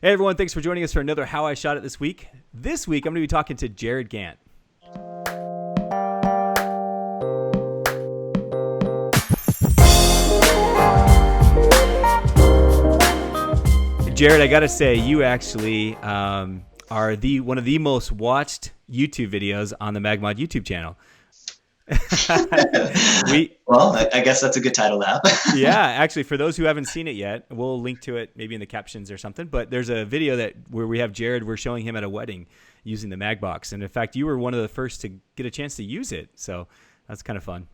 Hey everyone, thanks for joining us for another How I Shot It this week. This week, I'm going to be talking to Jared Gant. Jared, I got to say, you actually are one of the most watched YouTube videos on the MagMod YouTube channel. Well, I guess that's a good title to have. Yeah, actually, for those who haven't seen it yet, we'll link to it maybe in the captions or something. But there's a video where we have Jared. We're showing him at a wedding using the MagBox, and in fact, you were one of the first to get a chance to use it. So that's kind of fun.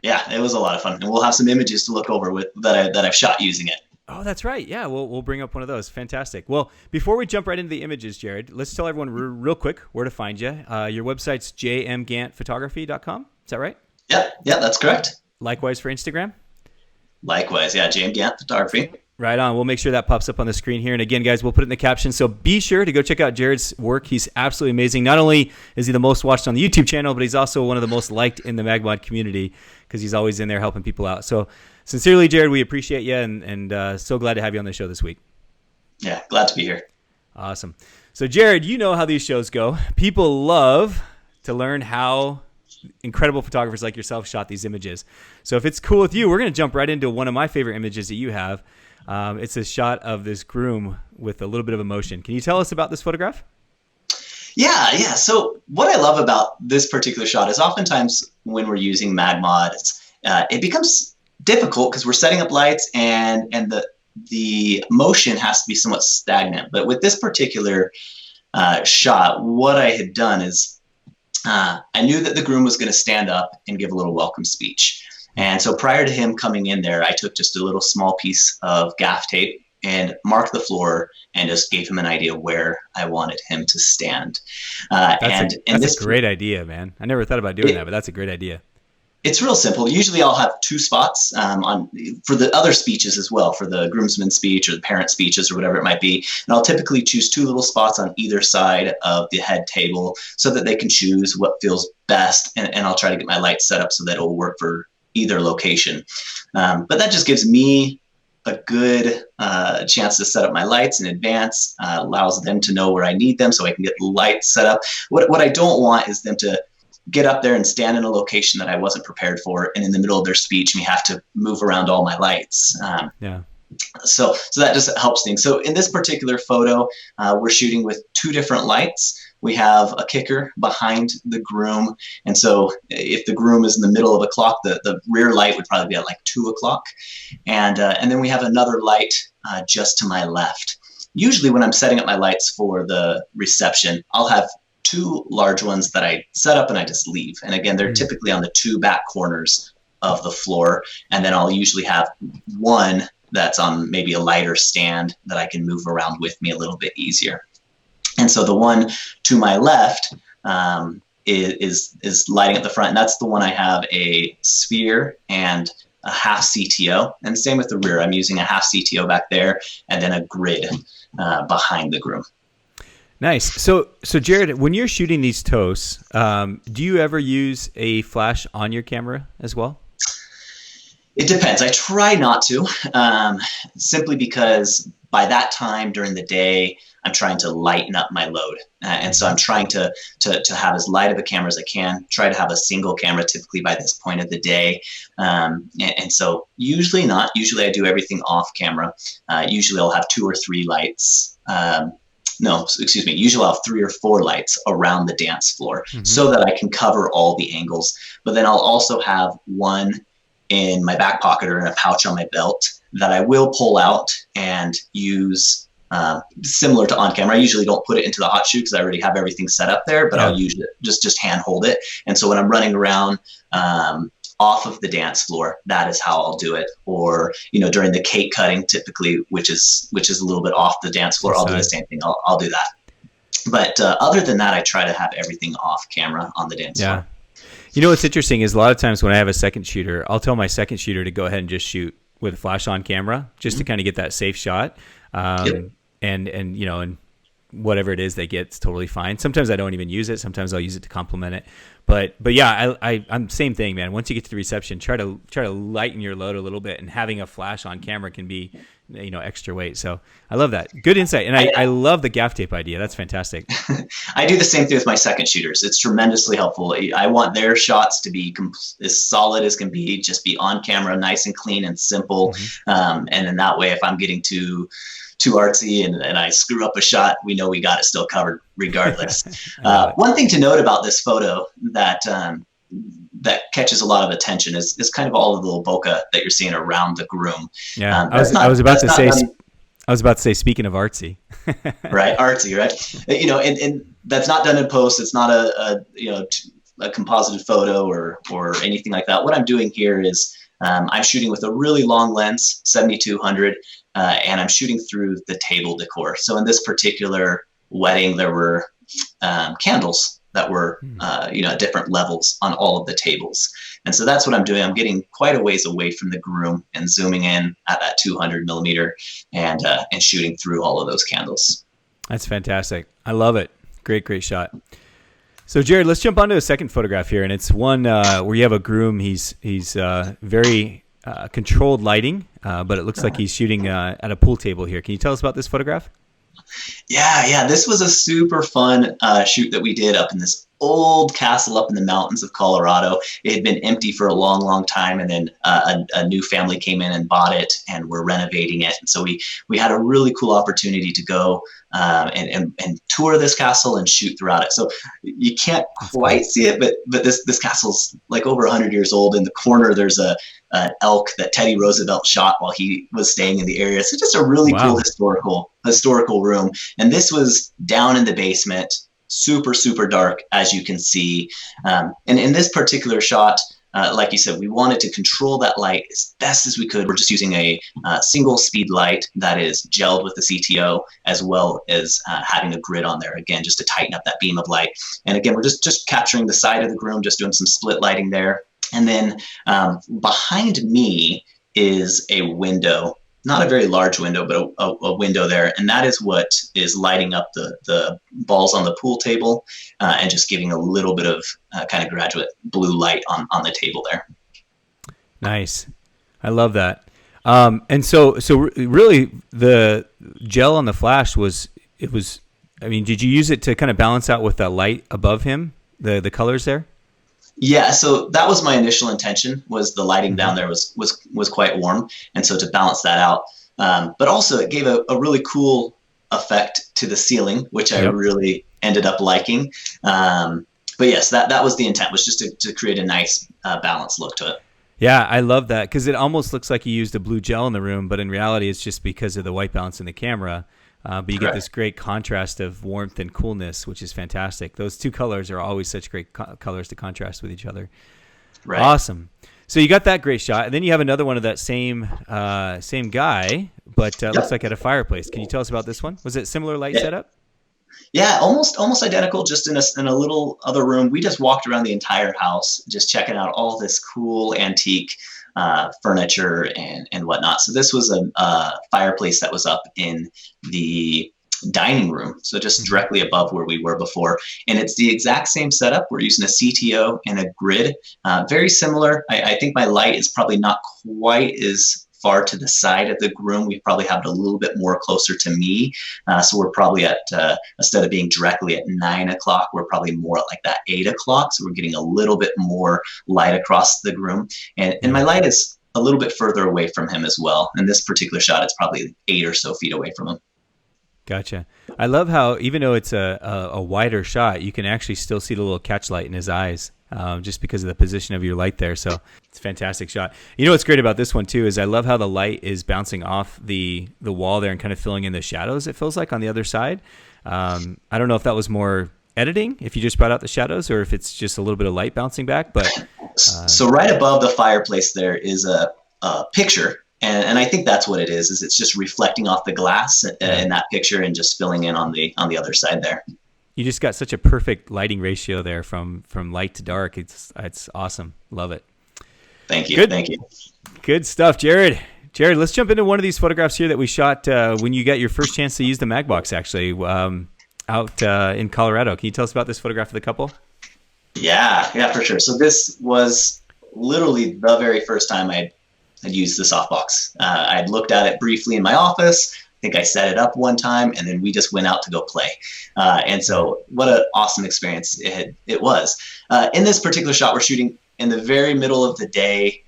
Yeah, it was a lot of fun, and we'll have some images to look over with that I've shot using it. Oh, that's right. Yeah, we'll bring up one of those. Fantastic. Well, before we jump right into the images, Jared, let's tell everyone real quick where to find you. Your website's jmgantphotography.com. Is that right? Yeah, that's correct. Likewise for Instagram? Likewise, yeah, Jared Gant Photography. Right on. We'll make sure that pops up on the screen here. And again, guys, we'll put it in the caption. So be sure to go check out Jared's work. He's absolutely amazing. Not only is he the most watched on the YouTube channel, but he's also one of the most liked in the MagMod community because he's always in there helping people out. So sincerely, Jared, we appreciate you and so glad to have you on the show this week. Yeah, glad to be here. Awesome. So Jared, you know how these shows go. People love to learn how incredible photographers like yourself shot these images. So if it's cool with you, we're going to jump right into one of my favorite images that you have. It's a shot of this groom with a little bit of emotion. Can you tell us about this photograph? Yeah. So what I love about this particular shot is oftentimes when we're using MagMod, it becomes difficult because we're setting up lights and the motion has to be somewhat stagnant. But with this particular shot, what I had done is I knew that the groom was going to stand up and give a little welcome speech. And so prior to him coming in there, I took just a little small piece of gaff tape and marked the floor and just gave him an idea where I wanted him to stand. That's a great idea, man. I never thought about doing that, but that's a great idea. It's real simple. Usually I'll have two spots for the other speeches as well, for the groomsman speech or the parent speeches or whatever it might be. And I'll typically choose two little spots on either side of the head table so that they can choose what feels best. And I'll try to get my lights set up so that it'll work for either location. But that just gives me a good chance to set up my lights in advance, allows them to know where I need them so I can get the lights set up. What I don't want is them to get up there and stand in a location that I wasn't prepared for, and in the middle of their speech, me have to move around all my lights. So that just helps things. So in this particular photo, we're shooting with two different lights. We have a kicker behind the groom, and so if the groom is in the middle of a clock, the rear light would probably be at like 2 o'clock, and then we have another light just to my left. Usually, when I'm setting up my lights for the reception, I'll have two large ones that I set up and I just leave. And again, they're typically on the two back corners of the floor. And then I'll usually have one that's on maybe a lighter stand that I can move around with me a little bit easier. And so the one to my left is lighting at the front. And that's the one I have a sphere and a half CTO. And same with the rear. I'm using a half CTO back there and then a grid behind the groom. Nice. So Jared, when you're shooting these toasts, do you ever use a flash on your camera as well? It depends. I try not to, simply because by that time during the day, I'm trying to lighten up my load. And so I'm trying to have as light of a camera as I can, try to have a single camera typically by this point of the day. And so usually not. Usually I do everything off camera. Usually I'll have 2 or 3 lights. Usually I'll have 3 or 4 lights around the dance floor so that I can cover all the angles. But then I'll also have one in my back pocket or in a pouch on my belt that I will pull out and use similar to on camera. I usually don't put it into the hot shoe because I already have everything set up there, but I'll use it, just hand hold it. And so when I'm running around off of the dance floor, that is how I'll do it. Or, during the cake cutting, typically, which is a little bit off the dance floor, I'll do the same thing. I'll do that. But other than that, I try to have everything off camera on the dance floor. What's interesting is a lot of times when I have a second shooter, I'll tell my second shooter to go ahead and just shoot with a flash on camera just to kind of get that safe shot. And whatever it is they get, it's totally fine. Sometimes I don't even use it. Sometimes I'll use it to complement it. But yeah, I'm same thing, man. Once you get to the reception, try to lighten your load a little bit, and having a flash on camera can be, extra weight. So I love that. Good insight. And I love the gaff tape idea. That's fantastic. I do the same thing with my second shooters. It's tremendously helpful. I want their shots to be as solid as can be, just be on camera, nice and clean and simple. And then that way, if I'm getting too artsy and I screw up a shot, we know we got it still covered regardless. One thing to note about this photo that catches a lot of attention is kind of all of the little bokeh that you're seeing around the Groom. Yeah, I was about to say, speaking of artsy, right? Artsy, right? And that's not done in post. It's not a composited photo or anything like that. What I'm doing here is I'm shooting with a really long lens, 7200. And I'm shooting through the table decor. So in this particular wedding, there were candles that were, at different levels on all of the tables. And so that's what I'm doing. I'm getting quite a ways away from the Groom and zooming in at that 200 millimeter and shooting through all of those candles. That's fantastic. I love it. Great shot. So Jared, let's jump onto a second photograph here, and it's one where you have a Groom. He's very controlled lighting, but it looks like he's shooting at a pool table here. Can you tell us about this photograph? Yeah. This was a super fun shoot that we did up in this old castle up in the mountains of Colorado. It had been empty for a long, long time, and then a new family came in and bought it, and we're renovating it. And so we had a really cool opportunity to go and tour this castle and shoot throughout it. So you can't quite see it, but this castle's like over 100 years old. In the corner, there's an elk that Teddy Roosevelt shot while he was staying in the area. So just a really cool historical room. And this was down in the basement, super, super dark, as you can see. And in this particular shot, like you said, we wanted to control that light as best as we could. We're just using a single speed light that is gelled with the CTO, as well as having a grid on there, again, just to tighten up that beam of light. And again, we're just capturing the side of the Groom, just doing some split lighting there. And then behind me is a window, not a very large window, but a window there. And that is what is lighting up the balls on the pool table and just giving a little bit of kind of graduate blue light on the table there. Nice. I love that. And so really the gel on the flash did you use it to kind of balance out with that light above him, the colors there? Yeah, so that was my initial intention, was the lighting down there was quite warm, and so to balance that out. But also it gave a really cool effect to the ceiling, which I really ended up liking. But yes, that was the intent, was just to create a nice balanced look to it. Yeah, I love that, because it almost looks like you used a blue gel in the room, but in reality it's just because of the white balance in the camera. But you get this great contrast of warmth and coolness, which is fantastic. Those two colors are always such great colors to contrast with each other. Right. Awesome. So you got that great shot, and then you have another one of that same guy, but looks like at a fireplace. Can you tell us about this one? Was it similar light setup? Yeah, almost identical, just in a little other room. We just walked around the entire house, just checking out all this cool antique furniture and whatnot. So this was a fireplace that was up in the dining room, so just directly above where we were before. And it's the exact same setup. We're using a CTO and a grid, very similar. I think my light is probably not quite as far to the side of the Groom. We probably have it a little bit more closer to me. So we're probably at, instead of being directly at 9 o'clock, we're probably more at like that 8 o'clock. So we're getting a little bit more light across the Groom. And my light is a little bit further away from him as well. In this particular shot, it's probably 8 or so feet away from him. Gotcha. I love how, even though it's a wider shot, you can actually still see the little catch light in his eyes, just because of the position of your light there. So it's a fantastic shot. You know what's great about this one too is I love how the light is bouncing off the wall there and kind of filling in the shadows, it feels like, on the other side. I don't know if that was more editing, if you just brought out the shadows, or if it's just a little bit of light bouncing back. But so right above the fireplace there is a picture. And I think that's what it is it's just reflecting off the glass in that picture and just filling in on the other side there. You just got such a perfect lighting ratio there from light to dark. It's awesome. Love it. Thank you. Thank you. Good stuff, Jared. Let's jump into one of these photographs here that we shot when you got your first chance to use the MagBox, actually. out in Colorado. Can you tell us about this photograph of the couple? Yeah, for sure. So this was literally the very first time I'd used the softbox. I'd looked at it briefly in my office. I think I set it up one time, and then we just went out to go play. And so what an awesome experience it was. In this particular shot, we're shooting in the very middle of the day,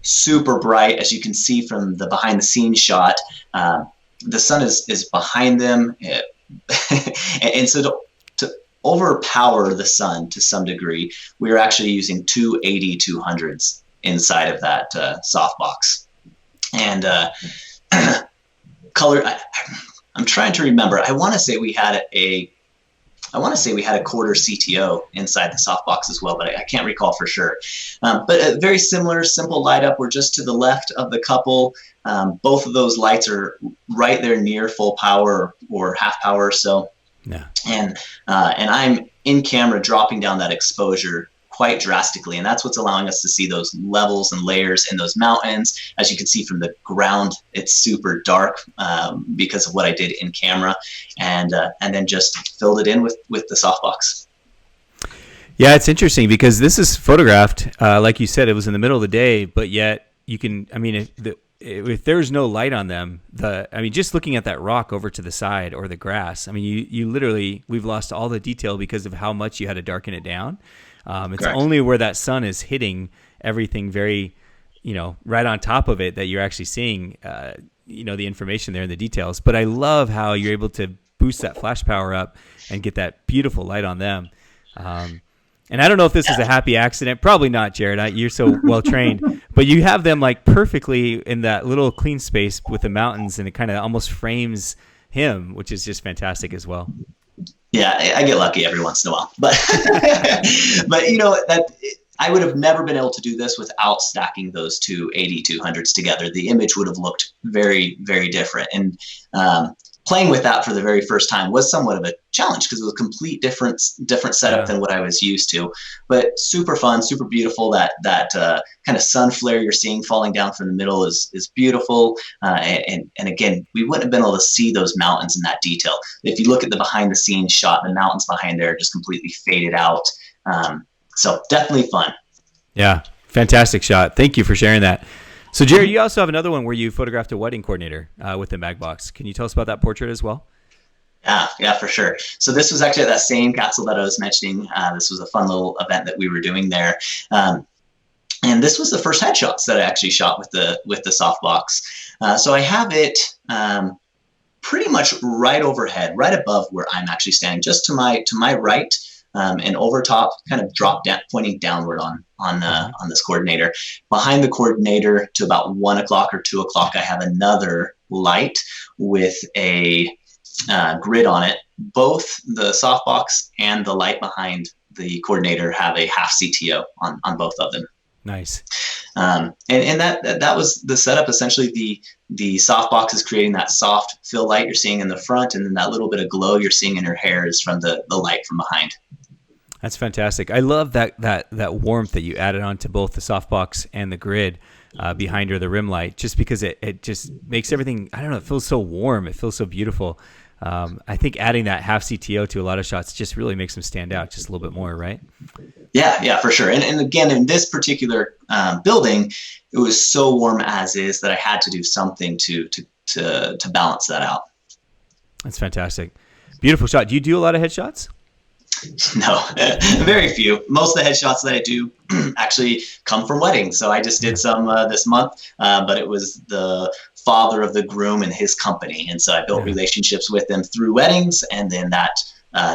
super bright, as you can see from the behind the scenes shot. The sun is behind them. And so to overpower the sun to some degree, we were actually using two 80-200s inside of that softbox. And color, I'm trying to remember. I want to say we had a quarter CTO inside the softbox as well, but I can't recall for sure. But a very similar, simple light up. We're just to the left of the couple. Both of those lights are right there near full power or half power or so. Yeah. And I'm in camera dropping down that exposure quite drastically, and that's what's allowing us to see those levels and layers in those mountains. As you can see from the ground, it's super dark because of what I did in camera, and then just filled it in with the softbox. Yeah, it's interesting because this is photographed, like you said, it was in the middle of the day, but yet you can, I mean, if there's no light on them, just looking at that rock over to the side or the grass, I mean, you literally, we've lost all the detail because of how much you had to darken it down. It's Correct. Only where that sun is hitting everything very, right on top of it that you're actually seeing, the information there and the details. But I love how you're able to boost that flash power up and get that beautiful light on them. And I don't know if this is a happy accident. Probably not, Jared. You're so well trained. But you have them like perfectly in that little clean space with the mountains, and it kind of almost frames him, which is just fantastic as well. Yeah, I get lucky every once in a while, but I would have never been able to do this without stacking those two 80-200s together. The image would have looked very, very different. And playing with that for the very first time was somewhat of a challenge because it was a complete different setup than what I was used to. But super fun, super beautiful. That kind of sun flare you're seeing falling down from the middle is beautiful. And again, we wouldn't have been able to see those mountains in that detail. If you look at the behind the scenes shot, the mountains behind there are just completely faded out. So definitely fun. Yeah, fantastic shot. Thank you for sharing that. So, Jared, you also have another one where you photographed a wedding coordinator with the MagBox. Can you tell us about that portrait as well? Yeah, for sure. So this was actually at that same castle that I was mentioning. This was a fun little event that we were doing there. And this was the first headshots that I actually shot with the softbox. So I have it pretty much right overhead, right above where I'm actually standing, just to my right. And over top, kind of drop down, pointing downward on this coordinator. Behind the coordinator to about 1 o'clock or 2 o'clock, I have another light with a grid on it. Both the softbox and the light behind the coordinator have a half CTO on both of them. Nice. And that was the setup. Essentially, the softbox is creating that soft fill light you're seeing in the front, and then that little bit of glow you're seeing in her hair is from the light from behind. That's fantastic. I love that warmth that you added onto both the softbox and the grid behind her, the rim light, just because it just makes everything, I don't know, it feels so warm. It feels so beautiful. I think adding that half CTO to a lot of shots just really makes them stand out just a little bit more, right? Yeah, for sure. And again, in this particular building, it was so warm as is that I had to do something to balance that out. That's fantastic. Beautiful shot. Do you do a lot of headshots? No, very few. Most of the headshots that I do actually come from weddings. So I just did some this month, but it was the father of the groom and his company. And so I built relationships with them through weddings, and then that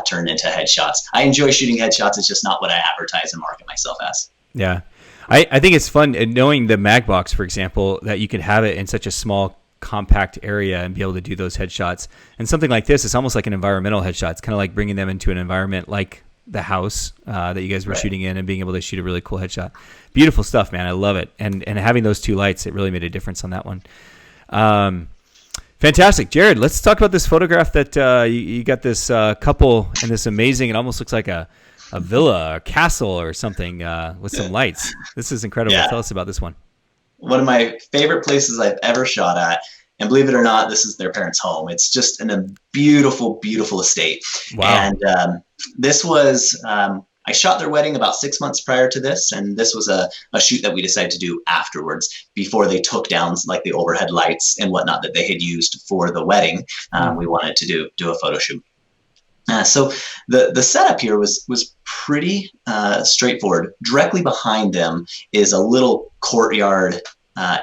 turned into headshots. I enjoy shooting headshots. It's just not what I advertise and market myself as. Yeah. I think it's fun knowing the MagBox, for example, that you can have it in such a small compact area and be able to do those headshots. And something like this, it's almost like an environmental headshot. It's kind of like bringing them into an environment like the house that you guys were shooting in, and being able to shoot a really cool headshot. Beautiful stuff, man. I love it. And having those two lights, it really made a difference on that one. Fantastic. Jared, let's talk about this photograph that you got this couple in this amazing, it almost looks like a villa or castle or something with some lights. This is incredible. Yeah. Tell us about this one. One of my favorite places I've ever shot at. And believe it or not, this is their parents' home. It's just a beautiful, beautiful estate. Wow. And this was, I shot their wedding about 6 months prior to this. And this was a shoot that we decided to do afterwards, before they took down like the overhead lights and whatnot that they had used for the wedding. We wanted to do a photo shoot. So the setup here was pretty straightforward. Directly behind them is a little courtyard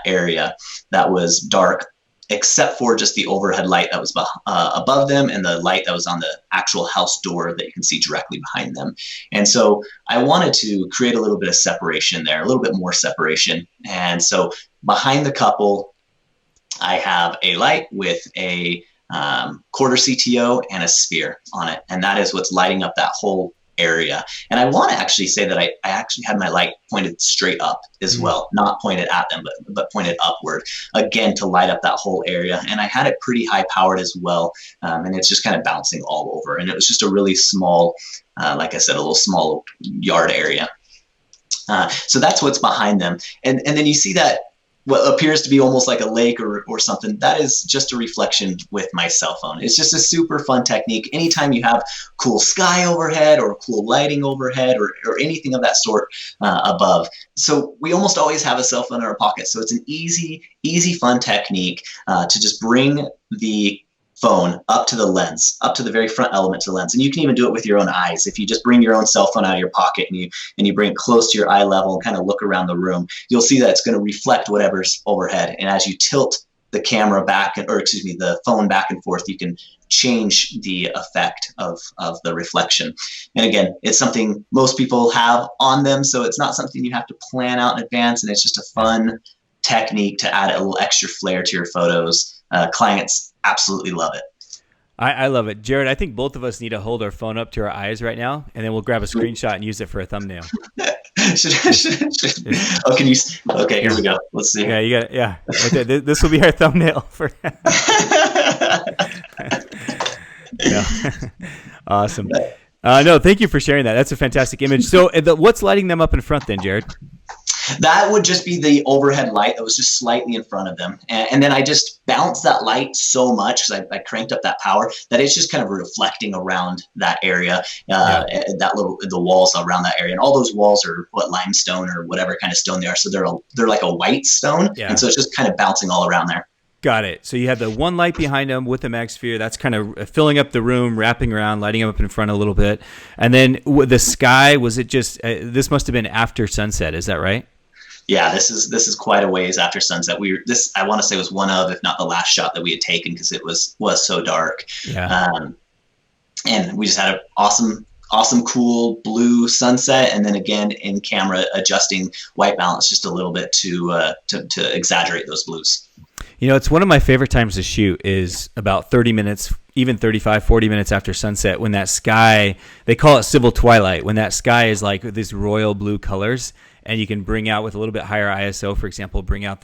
area that was dark, except for just the overhead light that was above them and the light that was on the actual house door that you can see directly behind them. And so I wanted to create a little bit of separation there, a little bit more separation. And so behind the couple, I have a light with a quarter CTO and a sphere on it, and that is what's lighting up that whole area. And I want to actually say that I actually had my light pointed straight up as well, not pointed at them, but pointed upward, again, to light up that whole area. And I had it pretty high powered as well, and it's just kind of bouncing all over. And it was just a really small, like I said, a little small yard area. So that's what's behind them. And then you see that what appears to be almost like a lake or something, that is just a reflection with my cell phone. It's just a super fun technique. Anytime you have cool sky overhead or cool lighting overhead or anything of that sort above. So we almost always have a cell phone in our pocket. So it's an easy, fun technique to just bring the phone up to the lens, up to the very front element to the lens. And you can even do it with your own eyes. If you just bring your own cell phone out of your pocket and you bring it close to your eye level and kind of look around the room, you'll see that it's going to reflect whatever's overhead. And as you tilt the camera back, the phone back and forth, you can change the effect of the reflection. And again, it's something most people have on them, so it's not something you have to plan out in advance, and it's just a fun technique to add a little extra flair to your photos. Clients absolutely love it. I love it. Jared, I think both of us need to hold our phone up to our eyes right now, and then we'll grab a screenshot and use it for a thumbnail. Oh, can you? Okay, here we go. Let's see. Yeah, you got it. Yeah. Okay, this will be our thumbnail for. Yeah. Awesome. No, thank you for sharing that. That's a fantastic image. So what's lighting them up in front then, Jared? That would just be the overhead light that was just slightly in front of them. And then I just bounced that light so much, because I cranked up that power, that it's just kind of reflecting around that area, the walls around that area. And all those walls are limestone or whatever kind of stone they are. So they're like a white stone. Yeah. And so it's just kind of bouncing all around there. Got it. So you have the one light behind them with the MagSphere. That's kind of filling up the room, wrapping around, lighting them up in front a little bit. And then the sky, was it just, this must have been after sunset. Is that right? Yeah, this is quite a ways after sunset. I want to say was one of, if not the last shot that we had taken, because it was so dark. Yeah. And we just had an awesome, cool blue sunset, and then again in camera adjusting white balance just a little bit to exaggerate those blues. You know, it's one of my favorite times to shoot is about 30 minutes, even 35, 40 minutes after sunset, when that sky, they call it civil twilight, when that sky is like these royal blue colors, and you can bring out with a little bit higher ISO, for example, bring out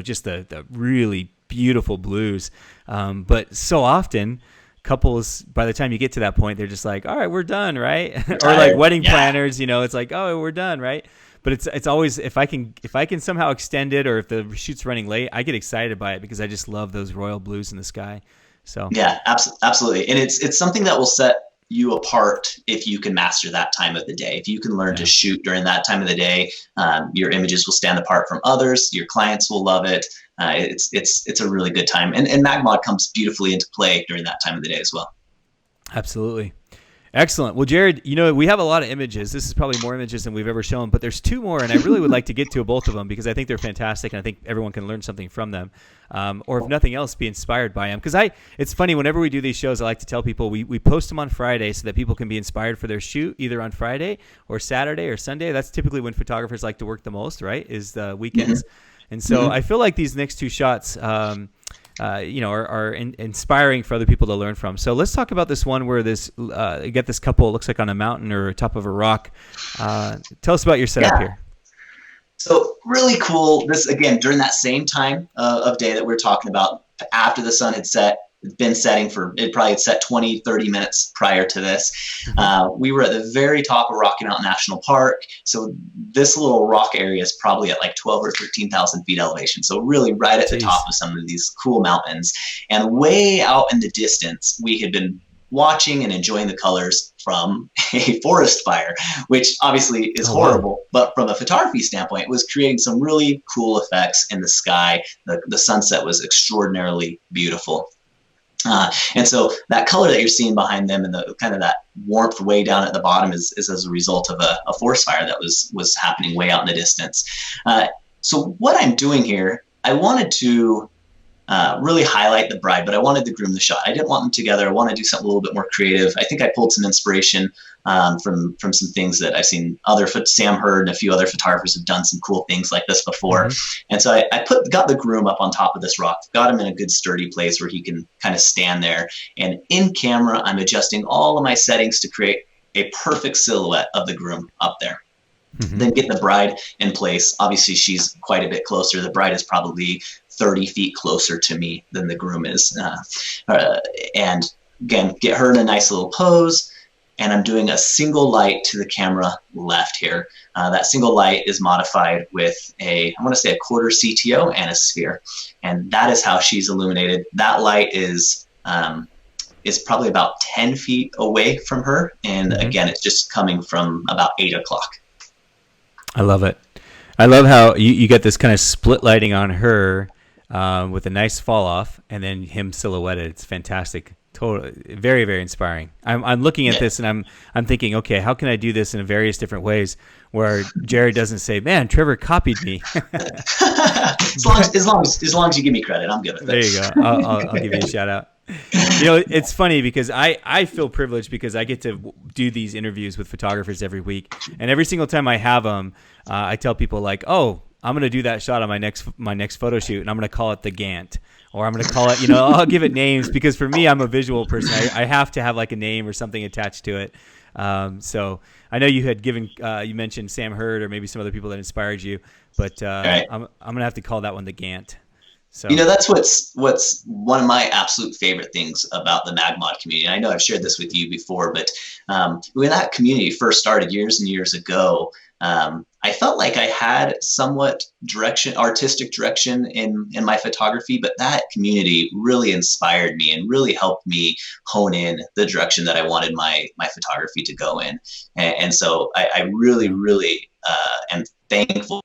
just the really beautiful blues. But so often couples, by the time you get to that point, they're just like, all right, we're done, right? Or like wedding planners, it's like, oh, we're done, right? But it's always, if I can somehow extend it, or if the shoot's running late, I get excited by it because I just love those royal blues in the sky. So yeah, absolutely. And it's something that will set you apart if you can master that time of the day. If you can learn to shoot during that time of the day, your images will stand apart from others. Your clients will love it. It's a really good time. And MagMod comes beautifully into play during that time of the day as well. Absolutely. Excellent. Well, Jared, we have a lot of images. This is probably more images than we've ever shown, but there's two more, and I really would like to get to both of them because I think they're fantastic, and I think everyone can learn something from them, or if nothing else, be inspired by them. Because it's funny, whenever we do these shows, I like to tell people we post them on Friday so that people can be inspired for their shoot either on Friday or Saturday or Sunday. That's typically when photographers like to work the most, right, is the weekends. Mm-hmm. And so I feel like these next two shots are inspiring for other people to learn from. So let's talk about this one where you get this couple, it looks like on a mountain or top of a rock. Tell us about your setup here. So really cool. This, again, during that same time of day that we're talking about, after the sun had set, been setting for, it probably set 20, 30 minutes prior to this. We were at the very top of Rocky Mountain National Park. So this little rock area is probably at like 12 or 13,000 feet elevation. So really right at the top of some of these cool mountains. And way out in the distance, we had been watching and enjoying the colors from a forest fire, which obviously is horrible. But from a photography standpoint, it was creating some really cool effects in the sky. The sunset was extraordinarily beautiful. And so that color that you're seeing behind them and the kind of that warmth way down at the bottom is as a result of a forest fire that was happening way out in the distance. So what I'm doing here, I wanted to really highlight the bride, but I wanted to groom the shot. I didn't want them together. I want to do something a little bit more creative. I think I pulled some inspiration from some things that I've seen Sam Hurd and a few other photographers have done some cool things like this before. And so I got the groom up on top of this rock, got him in a good sturdy place where he can kind of stand there. And in camera, I'm adjusting all of my settings to create a perfect silhouette of the groom up there. Then get the bride in place. Obviously, she's quite a bit closer. The bride is probably 30 feet closer to me than the groom is. And again, get her in a nice little pose. And I'm doing a single light to the camera left here. That single light is modified with I want to say a quarter CTO and a sphere. And that is how she's illuminated. That light is probably about 10 feet away from her. And again, it's just coming from about 8 o'clock. I love it. I love how you get this kind of split lighting on her with a nice fall off and then him silhouetted. It's fantastic. Totally, very, very inspiring. I'm looking at this and I'm thinking, okay, how can I do this in various different ways where Jared doesn't say, "Man, Trevor copied me." as long as you give me credit, I'm good with it. There you go. I'll give you a shout out. You know, it's funny because I feel privileged because I get to do these interviews with photographers every week, and every single time I have them, I tell people like, "Oh, I'm going to do that shot on my next photo shoot, and I'm going to call it the Gant." Or I'm going to call it, I'll give it names because for me, I'm a visual person. I have to have like a name or something attached to it. So I know you had you mentioned Sam Hurd or maybe some other people that inspired you, but right. I'm going to have to call that one the Gant. So that's what's one of my absolute favorite things about the MagMod community. And I know I've shared this with you before, but when that community first started years and years ago, I felt like I had somewhat artistic direction in my photography, but that community really inspired me and really helped me hone in the direction that I wanted my photography to go in. And so I really, really am thankful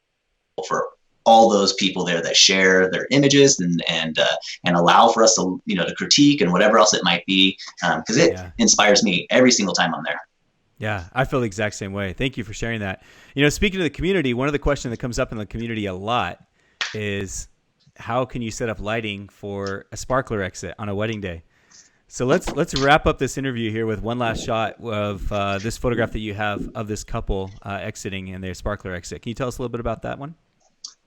for all those people there that share their images and allow for us to critique and whatever else it might be, because it inspires me every single time I'm there. Yeah, I feel the exact same way. Thank you for sharing that. Speaking of the community, one of the questions that comes up in the community a lot is how can you set up lighting for a sparkler exit on a wedding day? So let's wrap up this interview here with one last shot of this photograph that you have of this couple exiting in their sparkler exit. Can you tell us a little bit about that one?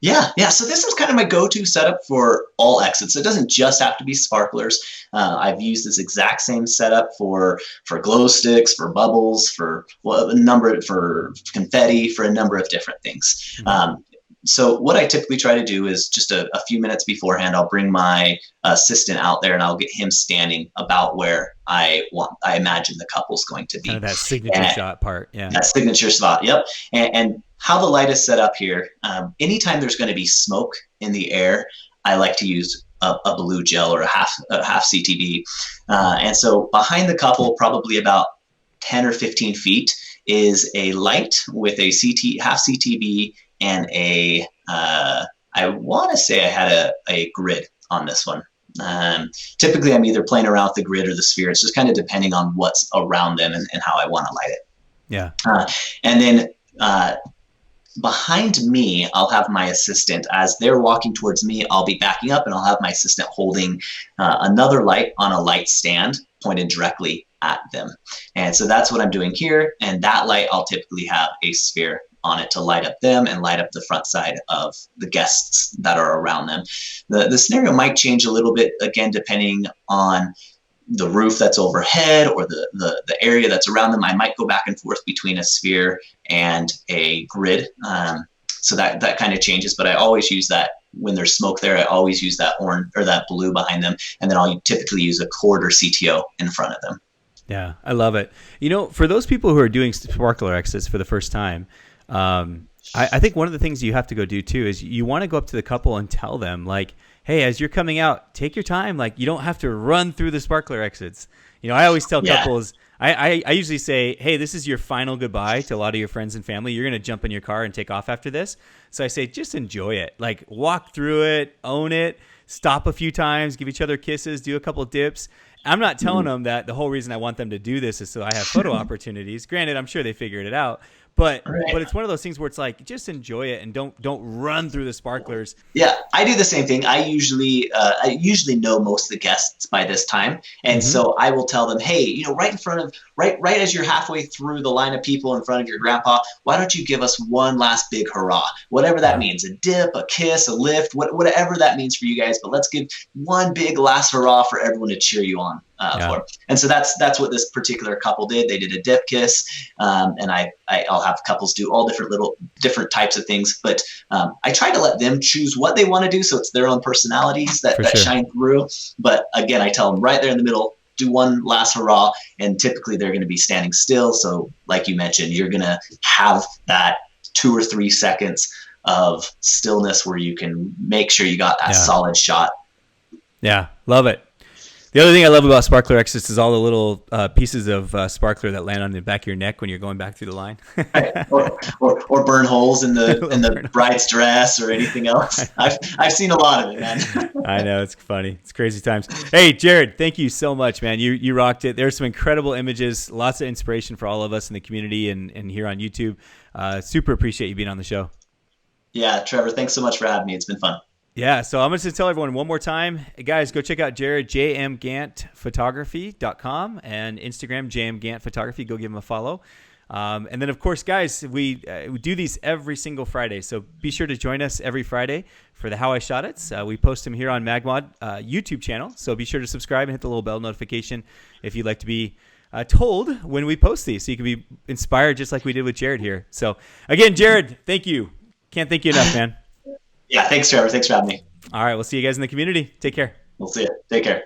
Yeah. So this is kind of my go-to setup for all exits. It doesn't just have to be sparklers. I've used this exact same setup for glow sticks, for bubbles, for confetti, for a number of different things. So what I typically try to do is just a few minutes beforehand, I'll bring my assistant out there and I'll get him standing about where I imagine the couple's going to be. Kind of that signature shot part. Yeah. That signature spot. Yep. And how the light is set up here, anytime there's going to be smoke in the air, I like to use a blue gel or a half CTB. And so behind the couple, probably about 10 or 15 feet, is a light with a half CTB and I want to say I had a grid on this one. Typically, I'm either playing around with the grid or the sphere. It's just kind of depending on what's around them and how I want to light it. Yeah. And then behind me, I'll have my assistant. As they're walking towards me, I'll be backing up and I'll have my assistant holding another light on a light stand pointed directly at them. And so that's what I'm doing here. And that light, I'll typically have a sphere on it to light up them and light up the front side of the guests that are around them. The scenario might change a little bit, again, depending on the roof that's overhead or the area that's around them. I might go back and forth between a sphere and a grid. So that kind of changes, but I always use that when there's smoke there, I always use that orange or that blue behind them, and then I'll typically use a cord or CTO in front of them. Yeah, I love it. For those people who are doing sparkler exits for the first time, I think one of the things you have to go do too is you want to go up to the couple and tell them, like, hey, as you're coming out, take your time. Like, you don't have to run through the sparkler exits. I always tell couples, I usually say, hey, this is your final goodbye to a lot of your friends and family. You're going to jump in your car and take off after this. So I say, just enjoy it. Like, walk through it, own it, stop a few times, give each other kisses, do a couple dips. I'm not telling them that the whole reason I want them to do this is so I have photo opportunities. Granted, I'm sure they figured it out. But it's one of those things where it's like, just enjoy it and don't run through the sparklers. Yeah, I do the same thing. I usually know most of the guests by this time, and so I will tell them, hey, right as you're halfway through the line of people in front of your grandpa, why don't you give us one last big hurrah, whatever that means, a dip, a kiss, a lift, whatever that means for you guys. But let's give one big last hurrah for everyone to cheer you on. For. And so that's what this particular couple did. They did a dip kiss, and I'll have couples do all different types of things. But I try to let them choose what they want to do, so it's their own personalities that shine through. But again, I tell them right there in the middle, do one last hurrah, and typically they're going to be standing still. So like you mentioned, you're going to have that 2 or 3 seconds of stillness where you can make sure you got that solid shot. Yeah, love it. The other thing I love about sparkler exits is all the little pieces of sparkler that land on the back of your neck when you're going back through the line. or burn holes in the bride's dress or anything else. I've seen a lot of it, man. I know, it's funny. It's crazy times. Hey, Jared, thank you so much, man. You rocked it. There's some incredible images, lots of inspiration for all of us in the community and here on YouTube. Super appreciate you being on the show. Yeah, Trevor, thanks so much for having me. It's been fun. Yeah, so I'm going to tell everyone one more time. Hey guys, go check out Jared, jmgantphotography.com, and Instagram, jmgantphotography. Go give him a follow. And then, of course, guys, we do these every single Friday. So be sure to join us every Friday for the How I Shot It. We post them here on MagMod YouTube channel. So be sure to subscribe and hit the little bell notification if you'd like to be told when we post these, so you can be inspired just like we did with Jared here. So, again, Jared, thank you. Can't thank you enough, man. Yeah, thanks, Trevor. Thanks for having me. All right, we'll see you guys in the community. Take care. We'll see you. Take care.